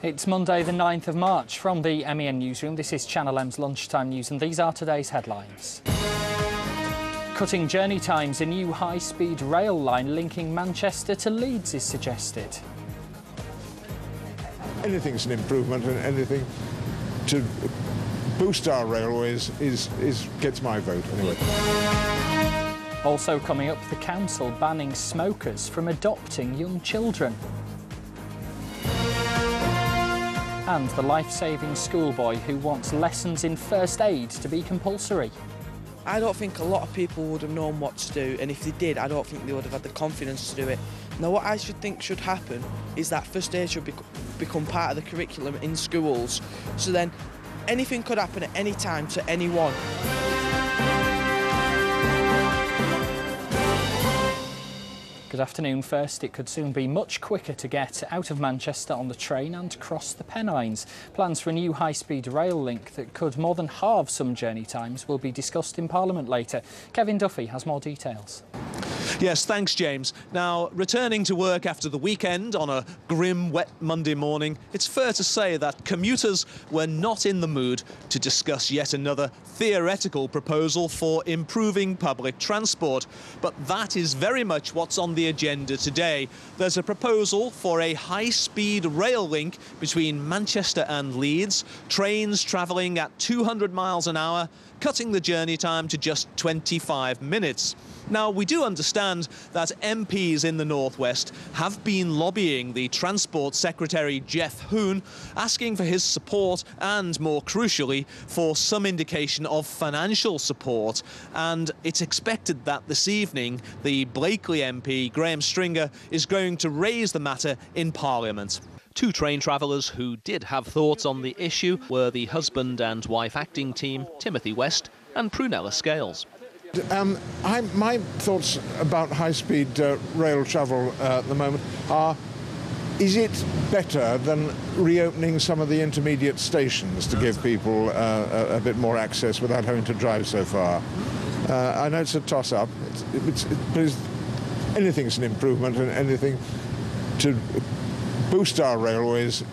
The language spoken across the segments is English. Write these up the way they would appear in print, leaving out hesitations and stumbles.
It's Monday the 9th of March. From the MEN newsroom, this is Channel M's Lunchtime News and these are today's headlines. Cutting journey times, a new high-speed rail line linking Manchester to Leeds is suggested. Anything's an improvement, and anything to boost our railways gets my vote anyway. Also coming up, the council banning smokers from adopting young children. And the life-saving schoolboy who wants lessons in first aid to be compulsory. I don't think a lot of people would have known what to do, and if they did, I don't think they would have had the confidence to do it. Now, what I think should happen is that first aid should become part of the curriculum in schools, so then anything could happen at any time to anyone. Good afternoon. First, it could soon be much quicker to get out of Manchester on the train and cross the Pennines. Plans for a new high-speed rail link that could more than halve some journey times will be discussed in Parliament later. Kevin Duffy has more details. Yes, thanks, James. Now, returning to work after the weekend on a grim, wet Monday morning, it's fair to say that commuters were not in the mood to discuss yet another theoretical proposal for improving public transport. But that is very much what's on the agenda today. There's a proposal for a high-speed rail link between Manchester and Leeds, trains travelling at 200 miles an hour, cutting the journey time to just 25 minutes. Now, we do understand that MPs in the Northwest have been lobbying the Transport Secretary Jeff Hoon, asking for his support and, more crucially, for some indication of financial support. And it's expected that this evening the Blakely MP, Graham Stringer, is going to raise the matter in Parliament. Two train travellers who did have thoughts on the issue were the husband and wife acting team, Timothy West and Prunella Scales. My thoughts about high-speed rail travel at the moment are, is it better than reopening some of the intermediate stations to give people a bit more access without having to drive so far? I know it's a toss-up, but anything's an improvement, and anything to boost our railways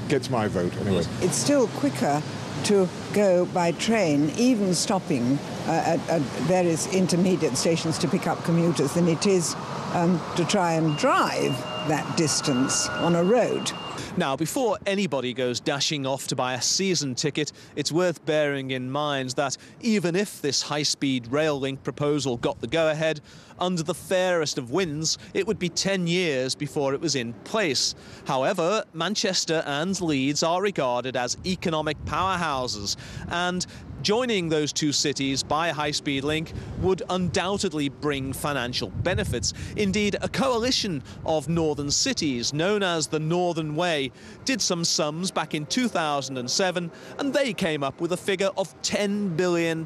gets my vote anyway. It's still quicker to go by train, even stopping at various intermediate stations to pick up commuters, than it is to try and drive that distance on a road. Now, before anybody goes dashing off to buy a season ticket, it's worth bearing in mind that even if this high-speed rail link proposal got the go-ahead, under the fairest of winds, it would be 10 years before it was in place. However, Manchester and Leeds are regarded as economic powerhouses, and joining those two cities by a high-speed link would undoubtedly bring financial benefits. Indeed, a coalition of northern cities known as the Northern Way did some sums back in 2007, and they came up with a figure of £10 billion.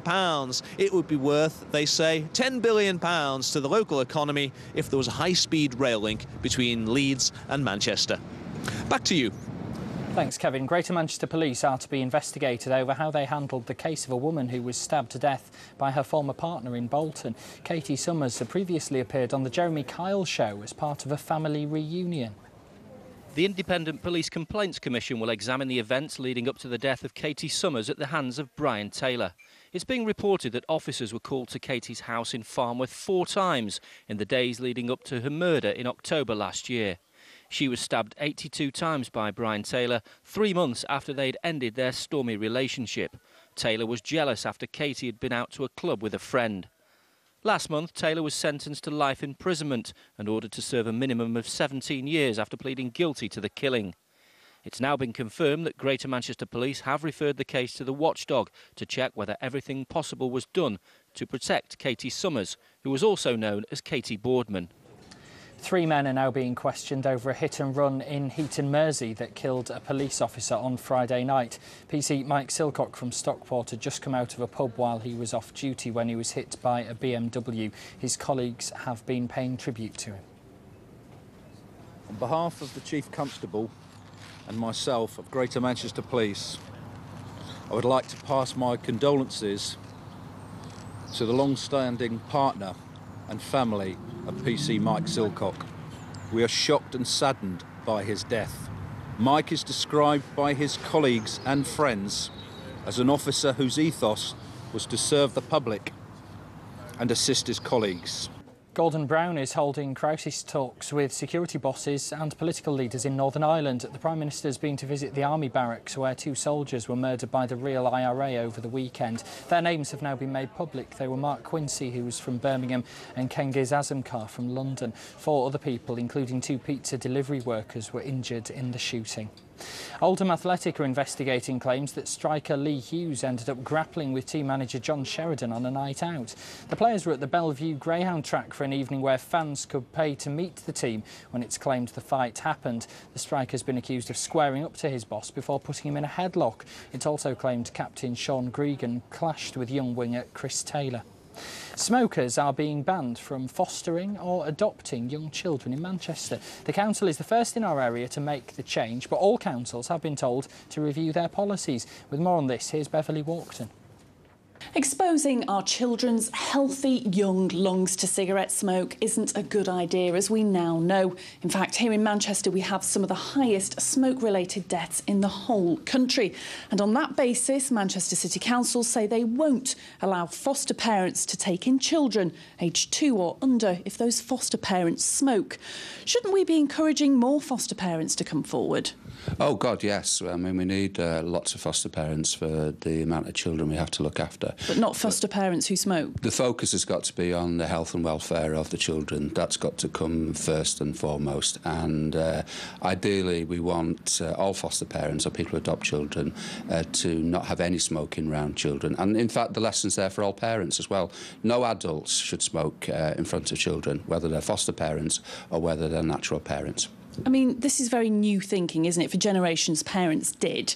It would be worth, they say, £10 billion to the local economy if there was a high-speed rail link between Leeds and Manchester. Back to you. Thanks, Kevin. Greater Manchester Police are to be investigated over how they handled the case of a woman who was stabbed to death by her former partner in Bolton. Katie Summers had previously appeared on the Jeremy Kyle show as part of a family reunion. The Independent Police Complaints Commission will examine the events leading up to the death of Katie Summers at the hands of Brian Taylor. It's being reported that officers were called to Katie's house in Farnworth 4 times in the days leading up to her murder in October last year. She was stabbed 82 times by Brian Taylor 3 months after they'd ended their stormy relationship. Taylor was jealous after Katie had been out to a club with a friend. Last month, Taylor was sentenced to life imprisonment and ordered to serve a minimum of 17 years after pleading guilty to the killing. It's now been confirmed that Greater Manchester Police have referred the case to the watchdog to check whether everything possible was done to protect Katie Summers, who was also known as Katie Boardman. 3 men are now being questioned over a hit-and-run in Heaton, Mersey that killed a police officer on Friday night. PC Mike Silcock from Stockport had just come out of a pub while he was off duty when he was hit by a BMW. His colleagues have been paying tribute to him. On behalf of the Chief Constable and myself of Greater Manchester Police, I would like to pass my condolences to the long-standing partner and family of PC Mike Silcock. We are shocked and saddened by his death. Mike is described by his colleagues and friends as an officer whose ethos was to serve the public and assist his colleagues. Gordon Brown is holding crisis talks with security bosses and political leaders in Northern Ireland. The Prime Minister has been to visit the army barracks where 2 soldiers were murdered by the real IRA over the weekend. Their names have now been made public. They were Mark Quincy, who was from Birmingham, and Cengiz Azamkar from London. 4 other people, including 2 pizza delivery workers, were injured in the shooting. Oldham Athletic are investigating claims that striker Lee Hughes ended up grappling with team manager John Sheridan on a night out. The players were at the Bellevue Greyhound track for an evening where fans could pay to meet the team when it's claimed the fight happened. The striker's been accused of squaring up to his boss before putting him in a headlock. It's also claimed captain Sean Gregan clashed with young winger Chris Taylor. Smokers are being banned from fostering or adopting young children in Manchester. The council is the first in our area to make the change, but all councils have been told to review their policies. With more on this, here's Beverly Walkton. Exposing our children's healthy young lungs to cigarette smoke isn't a good idea, as we now know. In fact, here in Manchester, we have some of the highest smoke-related deaths in the whole country. And on that basis, Manchester City Council say they won't allow foster parents to take in children aged 2 or under if those foster parents smoke. Shouldn't we be encouraging more foster parents to come forward? Oh, God, yes. I mean, we need lots of foster parents for the amount of children we have to look after. But not foster parents who smoke? The focus has got to be on the health and welfare of the children. That's got to come first and foremost. And ideally, we want all foster parents or people who adopt children to not have any smoking around children. And, in fact, the lesson's there for all parents as well. No adults should smoke in front of children, whether they're foster parents or whether they're natural parents. I mean, this is very new thinking, isn't it? For generations, parents did.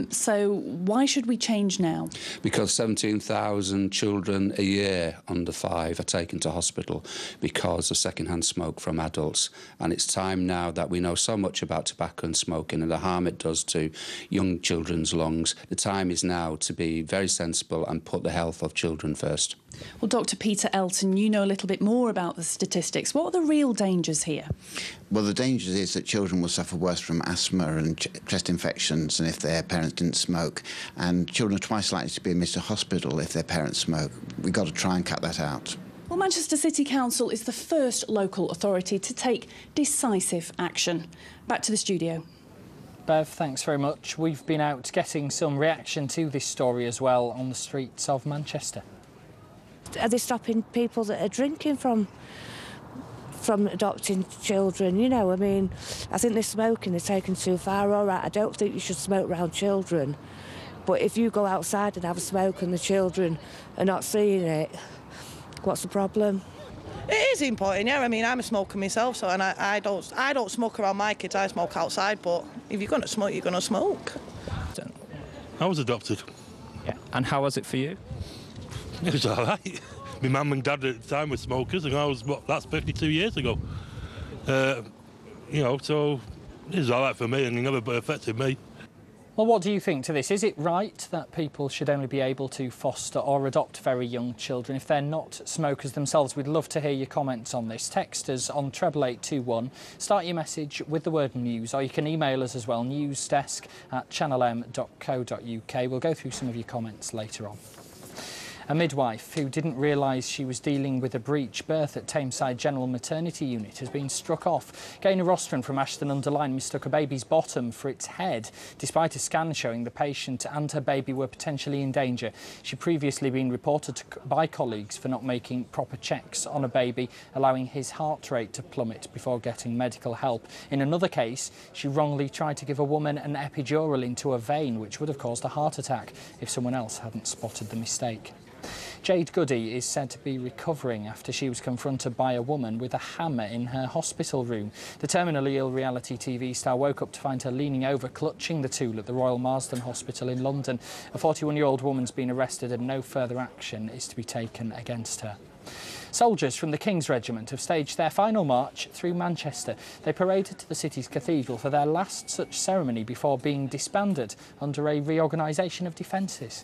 So why should we change now? Because 17,000 children a year under 5 are taken to hospital because of second-hand smoke from adults. And it's time now that we know so much about tobacco and smoking and the harm it does to young children's lungs. The time is now to be very sensible and put the health of children first. Well, Dr. Peter Elton, you know a little bit more about the statistics. What are the real dangers here? Well, the danger is that children will suffer worse from asthma and chest infections than if their parents didn't smoke. And children are twice likely to be admitted to hospital if their parents smoke. We've got to try and cut that out. Well, Manchester City Council is the first local authority to take decisive action. Back to the studio. Bev, thanks very much. We've been out getting some reaction to this story as well on the streets of Manchester. Are they stopping people that are drinking from adopting children? You know, I mean, I think they're smoking, they're taken too far. All right, I don't think you should smoke around children. But if you go outside and have a smoke and the children are not seeing it, what's the problem? It is important, yeah. I mean, I'm a smoker myself, so and I don't smoke around my kids. I smoke outside, but if you're going to smoke, you're going to smoke. I was adopted. Yeah. And how was it for you? It was all right. My mum and dad at the time were smokers, and I was, that's 52 years ago. You know, so it was all right for me, and it never affected me. Well, what do you think to this? Is it right that people should only be able to foster or adopt very young children if they're not smokers themselves? We'd love to hear your comments on this. Text us on 88821. Start your message with the word news, or you can email us as well, newsdesk@channelm.co.uk. We'll go through some of your comments later on. A midwife who didn't realise she was dealing with a breech birth at Tameside General Maternity Unit has been struck off. Gaynor Rostron from Ashton-under-Lyne mistook a baby's bottom for its head, despite a scan showing the patient and her baby were potentially in danger. She'd previously been reported by colleagues for not making proper checks on a baby, allowing his heart rate to plummet before getting medical help. In another case, she wrongly tried to give a woman an epidural into a vein, which would have caused a heart attack if someone else hadn't spotted the mistake. Jade Goody is said to be recovering after she was confronted by a woman with a hammer in her hospital room. The terminally ill reality TV star woke up to find her leaning over, clutching the tool at the Royal Marsden Hospital in London. A 41-year-old woman's been arrested and no further action is to be taken against her. Soldiers from the King's Regiment have staged their final march through Manchester. They paraded to the city's cathedral for their last such ceremony before being disbanded under a reorganisation of defences.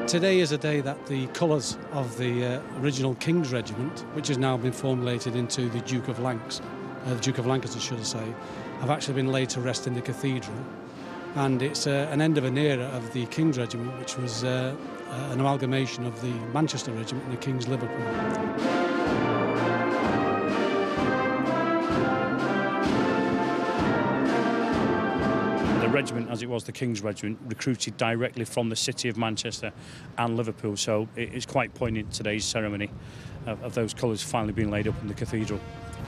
Today is a day that the colours of the original King's Regiment, which has now been formulated into the Duke of Lancaster, should I say, have actually been laid to rest in the cathedral. And it's an end of an era of the King's Regiment, which was an amalgamation of the Manchester Regiment and the King's Liverpool. The regiment, as it was the King's Regiment, recruited directly from the city of Manchester and Liverpool, so it's quite poignant, today's ceremony of those colours finally being laid up in the cathedral.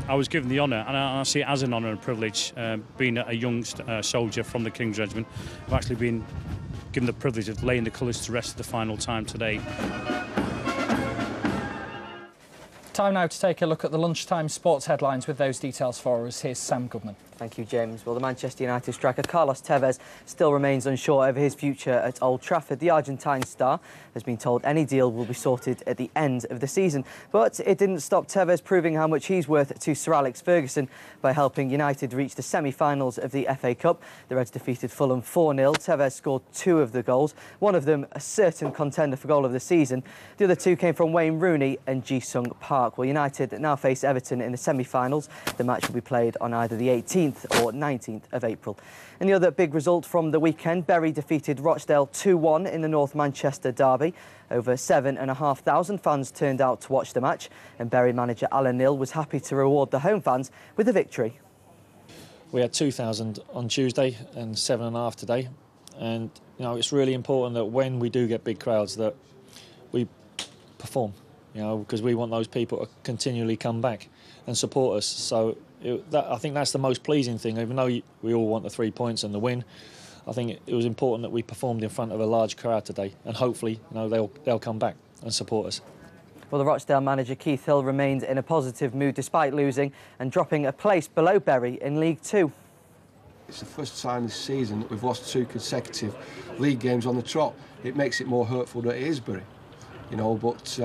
I was given the honour, and I see it as an honour and privilege, being a young soldier from the King's Regiment. I've actually been given the privilege of laying the colours to rest for the final time today. Time now to take a look at the lunchtime sports headlines. With those details for us, here's Sam Goodman. Thank you, James. Well, the Manchester United striker Carlos Tevez still remains unsure over his future at Old Trafford. The Argentine star has been told any deal will be sorted at the end of the season. But it didn't stop Tevez proving how much he's worth to Sir Alex Ferguson by helping United reach the semi-finals of the FA Cup. The Reds defeated Fulham 4-0. Tevez scored 2 of the goals, one of them a certain contender for goal of the season. The other 2 came from Wayne Rooney and Ji-sung Park. Well, United now face Everton in the semi-finals. The match will be played on either the 18th or 19th of April. And the other big result from the weekend, Bury defeated Rochdale 2-1 in the North Manchester derby. Over 7,500 fans turned out to watch the match, and Bury manager Alan Knill was happy to reward the home fans with a victory. We had 2,000 on Tuesday and 7,500 today, and it's really important that when we do get big crowds that we perform, because we want those people to continually come back and support us. So I think that's the most pleasing thing. Even though we all want the 3 points and the win, I think it was important that we performed in front of a large crowd today, and hopefully they'll come back and support us. Well, the Rochdale manager Keith Hill remained in a positive mood despite losing and dropping a place below Bury in League 2. It's the first time this season that we've lost 2 consecutive league games on the trot. It makes it more hurtful that it is Bury, but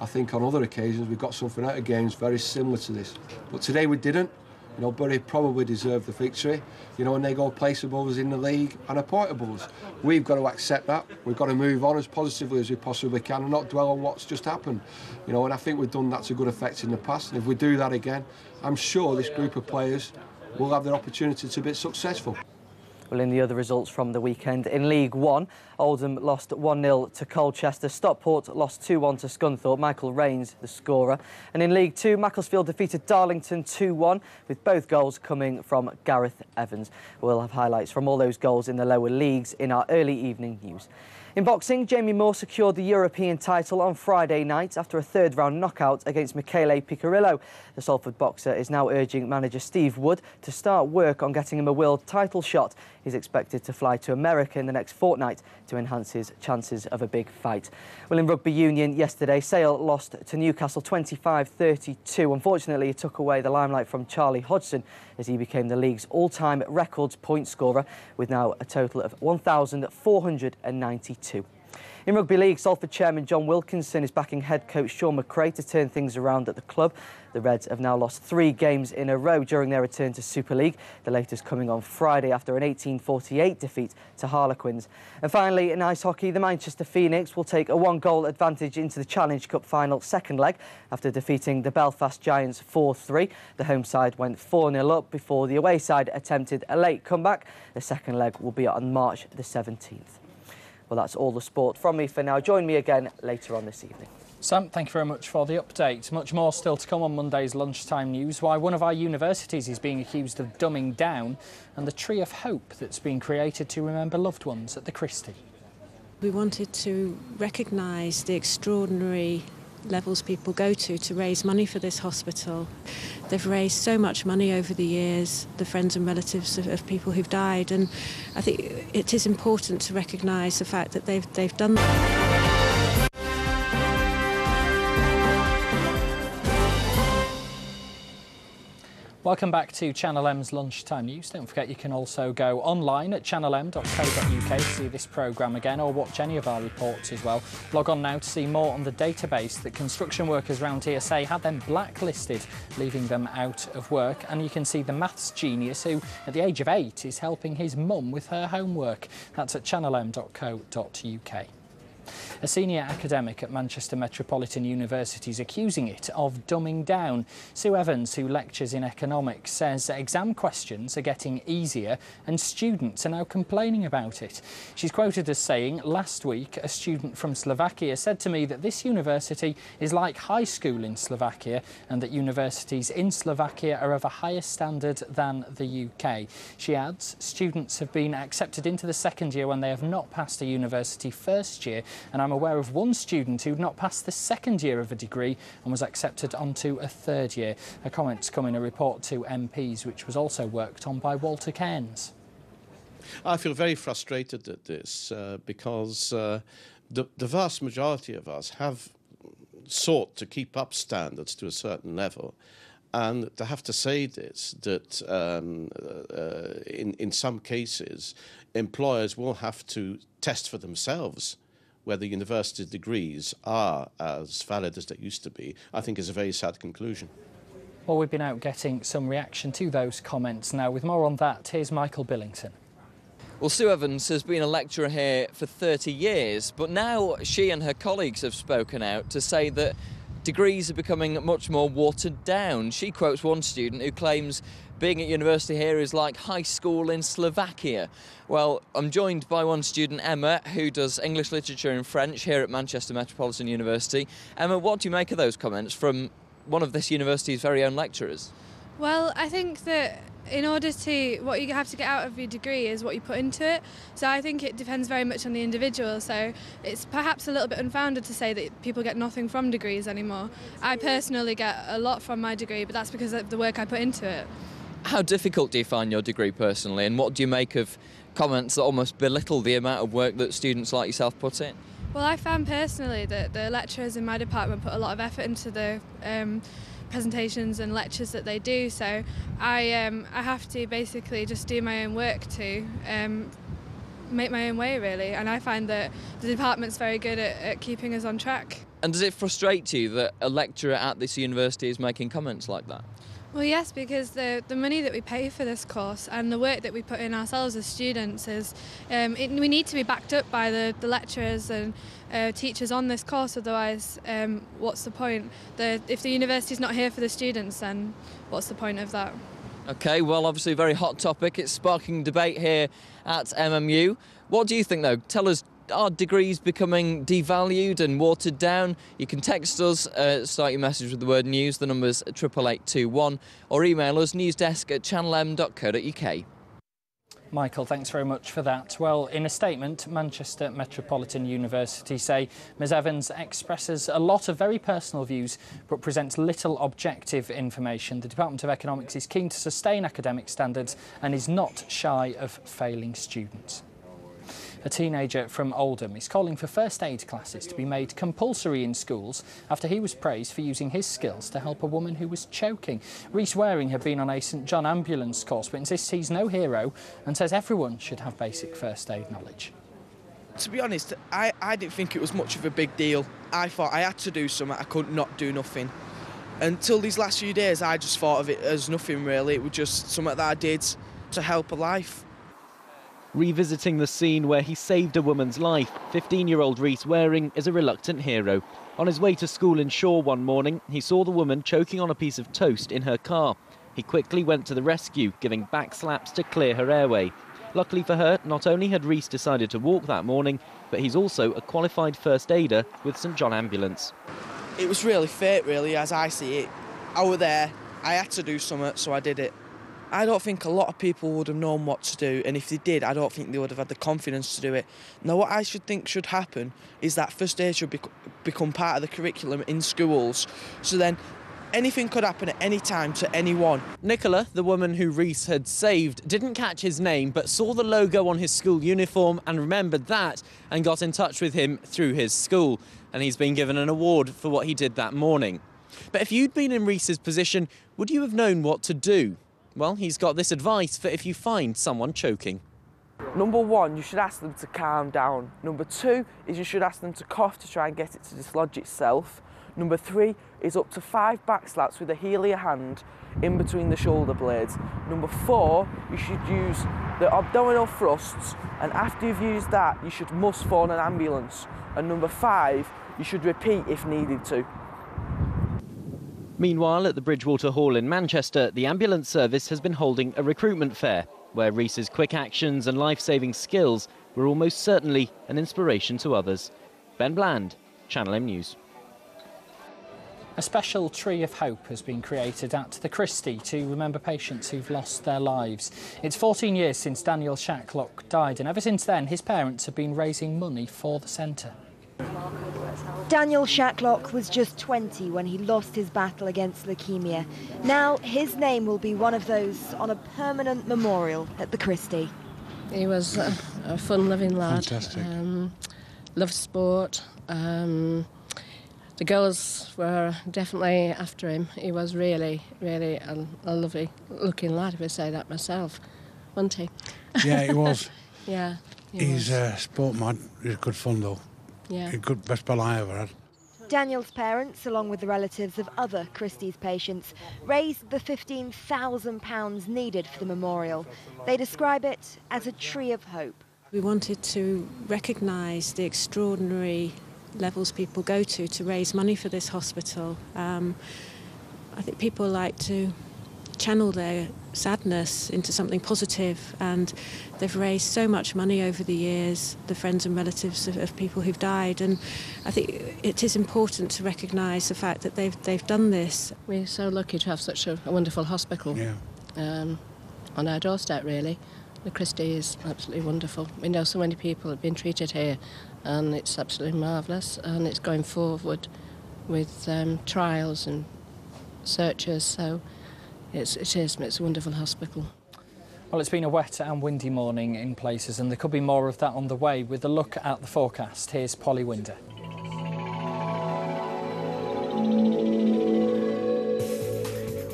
I think on other occasions we've got something out of games very similar to this. But today we didn't. Bury probably deserved the victory, and they go place above us in the league and a point above us. We've got to accept that. We've got to move on as positively as we possibly can and not dwell on what's just happened. And I think we've done that to good effect in the past. And if we do that again, I'm sure this group of players will have their opportunity to be successful. Well, in the other results from the weekend, in League 1, Oldham lost 1-0 to Colchester. Stockport lost 2-1 to Scunthorpe. Michael Rains, the scorer. And in League 2, Macclesfield defeated Darlington 2-1, with both goals coming from Gareth Evans. We'll have highlights from all those goals in the lower leagues in our early evening news. In boxing, Jamie Moore secured the European title on Friday night after a third-round knockout against Michele Picarillo. The Salford boxer is now urging manager Steve Wood to start work on getting him a world title shot. He's expected to fly to America in the next fortnight to enhance his chances of a big fight. Well, in rugby union yesterday, Sale lost to Newcastle 25-32. Unfortunately, it took away the limelight from Charlie Hodgson as he became the league's all-time records point scorer with now a total of 1,492. In Rugby League, Salford chairman John Wilkinson is backing head coach Sean McRae to turn things around at the club. The Reds have now lost 3 games in a row during their return to Super League, the latest coming on Friday after an 1848 defeat to Harlequins. And finally, in ice hockey, the Manchester Phoenix will take a 1-goal advantage into the Challenge Cup final second leg after defeating the Belfast Giants 4-3. The home side went 4-0 up before the away side attempted a late comeback. The second leg will be on March the 17th. Well, that's all the sport from me for now. Join me again later on this evening. Sam, thank you very much for the update. Much more still to come on Monday's Lunchtime News. Why one of our universities is being accused of dumbing down, and the Tree of Hope that's been created to remember loved ones at the Christie. We wanted to recognise the extraordinary levels people go to raise money for this hospital. They've raised so much money over the years, the friends and relatives of people who've died, and I think it is important to recognise the fact that they've done that. Welcome back to Channel M's Lunchtime News. Don't forget you can also go online at channelm.co.uk to see this programme again or watch any of our reports as well. Log on now to see more on the database that construction workers around here say had them blacklisted, leaving them out of work. And you can see the maths genius who, at the age of 8, is helping his mum with her homework. That's at channelm.co.uk. A senior academic at Manchester Metropolitan University is accusing it of dumbing down. Sue Evans, who lectures in economics, says exam questions are getting easier and students are now complaining about it. She's quoted as saying, "Last week, a student from Slovakia said to me that this university is like high school in Slovakia and that universities in Slovakia are of a higher standard than the UK." She adds, students have been accepted into the second year when they have not passed a university first year, and I'm aware of one student who'd not passed the second year of a degree and was accepted onto a third year. Her comments come in a report to MPs, which was also worked on by Walter Cairns. I feel very frustrated at this because the vast majority of us have sought to keep up standards to a certain level. And to have to say this, that in some cases, employers will have to test for themselves whether university degrees are as valid as they used to be, I think is a very sad conclusion. Well, we've been out getting some reaction to those comments now. With more on that, here's Michael Billington. Well, Sue Evans has been a lecturer here for 30 years, but now she and her colleagues have spoken out to say that degrees are becoming much more watered down. She quotes one student who claims being at university here is like high school in Slovakia. Well, I'm joined by one student, Emma, who does English literature and French here at Manchester Metropolitan University. Emma, what do you make of those comments from one of this university's very own lecturers? Well, I think that in order to, what you have to get out of your degree is what you put into it. So I think it depends very much on the individual. So it's perhaps a little bit unfounded to say that people get nothing from degrees anymore. I personally get a lot from my degree, but that's because of the work I put into it. How difficult do you find your degree personally, and what do you make of comments that almost belittle the amount of work that students like yourself put in? Well, I found personally that the lecturers in my department put a lot of effort into the presentations and lectures that they do, so I have to basically just do my own work to make my own way, really, and I find that the department's very good at keeping us on track. And does it frustrate you that a lecturer at this university is making comments like that? Well, yes, because the money that we pay for this course and the work that we put in ourselves as students is, we need to be backed up by the lecturers and teachers on this course, otherwise what's the point? If the university's not here for the students, then what's the point of that? OK, well, obviously a very hot topic. It's sparking debate here at MMU. What do you think, though? Tell us, are degrees becoming devalued and watered down? You can text us, start your message with the word news, the number's 88821, or email us newsdesk@channelm.co.uk. Michael, thanks very much for that. Well, in a statement, Manchester Metropolitan University say Ms Evans expresses a lot of very personal views but presents little objective information. The Department of Economics is keen to sustain academic standards and is not shy of failing students. A teenager from Oldham is calling for first aid classes to be made compulsory in schools after he was praised for using his skills to help a woman who was choking. Rhys Waring had been on a St John ambulance course but insists he's no hero and says everyone should have basic first aid knowledge. To be honest, I didn't think it was much of a big deal. I thought I had to do something, I could not do nothing. Until these last few days, I just thought of it as nothing really. It was just something that I did to help a life. Revisiting the scene where he saved a woman's life, 15-year-old Rhys Waring is a reluctant hero. On his way to school in Shaw one morning, he saw the woman choking on a piece of toast in her car. He quickly went to the rescue, giving back slaps to clear her airway. Luckily for her, not only had Rhys decided to walk that morning, but he's also a qualified first aider with St John Ambulance. It was really fate, really, as I see it. I was there, I had to do something, so I did it. I don't think a lot of people would have known what to do, and if they did, I don't think they would have had the confidence to do it. Now, what I think should happen is that first aid should become part of the curriculum in schools, so then anything could happen at any time to anyone. Nicola, the woman who Rhys had saved, didn't catch his name but saw the logo on his school uniform and remembered that and got in touch with him through his school. And he's been given an award for what he did that morning. But if you'd been in Rhys's position, would you have known what to do? Well, he's got this advice for if you find someone choking. Number one, you should ask them to calm down. Number two is you should ask them to cough to try and get it to dislodge itself. Number three is up to 5 back slaps with the heel of your hand in between the shoulder blades. Number four, you should use the abdominal thrusts, and after you've used that, you must phone an ambulance. And number 5, you should repeat if needed to. Meanwhile, at the Bridgewater Hall in Manchester, the ambulance service has been holding a recruitment fair, where Reese's quick actions and life-saving skills were almost certainly an inspiration to others. Ben Bland, Channel M News. A special tree of hope has been created at the Christie to remember patients who've lost their lives. It's 14 years since Daniel Shacklock died, and ever since then his parents have been raising money for the centre. Daniel Shacklock was just 20 when he lost his battle against leukemia. Now his name will be one of those on a permanent memorial at the Christie. He was a fun-loving lad. Fantastic. Loved sport. The girls were definitely after him. He was really, really a lovely-looking lad, if I say that myself, wasn't he? Yeah, he was. Yeah, He's a sport man. He's good fun, though. Yeah. He's good, best pal I ever had. Daniel's parents, along with the relatives of other Christie's patients, raised the £15,000 needed for the memorial. They describe it as a tree of hope. We wanted to recognise the extraordinary levels people go to raise money for this hospital. I think people like to channel their sadness into something positive, and they've raised so much money over the years, the friends and relatives of people who've died, and I think it is important to recognise the fact that they've done this. We're so lucky to have such a wonderful hospital on our doorstep, really. The Christie is absolutely wonderful. We know so many people have been treated here, and it's absolutely marvellous, and it's going forward with trials and searches, so it's a wonderful hospital. Well, it's been a wet and windy morning in places, and there could be more of that on the way. With a look at the forecast, here's Polly Winder.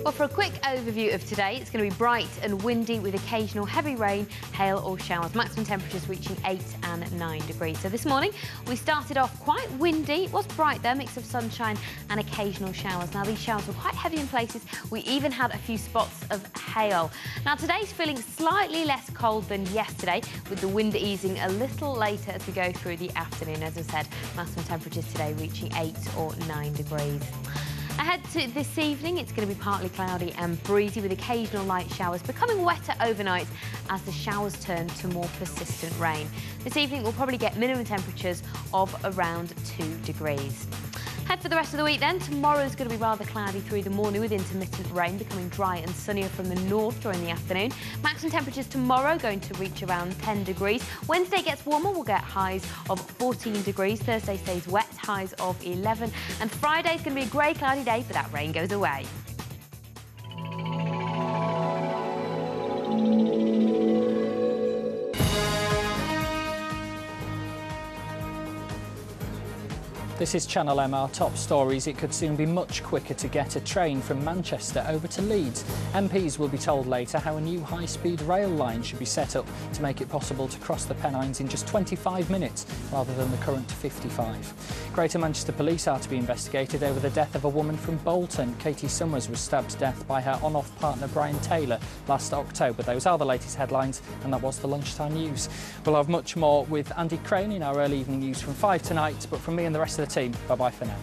Well, for a quick overview of today, it's going to be bright and windy with occasional heavy rain, hail or showers. Maximum temperatures reaching 8 and 9 degrees. So this morning, we started off quite windy. It was bright there, mix of sunshine and occasional showers. Now, these showers were quite heavy in places. We even had a few spots of hail. Now, today's feeling slightly less cold than yesterday, with the wind easing a little later as we go through the afternoon. As I said, maximum temperatures today reaching 8 or 9 degrees. Ahead to this evening, it's going to be partly cloudy and breezy with occasional light showers, becoming wetter overnight as the showers turn to more persistent rain. This evening, we'll probably get minimum temperatures of around 2 degrees. Head for the rest of the week then. Tomorrow is going to be rather cloudy through the morning with intermittent rain, becoming dry and sunnier from the north during the afternoon. Maximum temperatures tomorrow going to reach around 10 degrees. Wednesday gets warmer, we'll get highs of 14 degrees. Thursday stays wet, highs of 11. And Friday is going to be a grey, cloudy day, but that rain goes away. This is Channel M, our top stories. It could soon be much quicker to get a train from Manchester over to Leeds. MPs will be told later how a new high-speed rail line should be set up to make it possible to cross the Pennines in just 25 minutes rather than the current 55. Greater Manchester Police are to be investigated over the death of a woman from Bolton. Katie Summers was stabbed to death by her on-off partner Brian Taylor last October. Those are the latest headlines, and that was the Lunchtime News. We'll have much more with Andy Crane in our early evening news from 5 tonight, but from me and the rest of the team, bye-bye for now.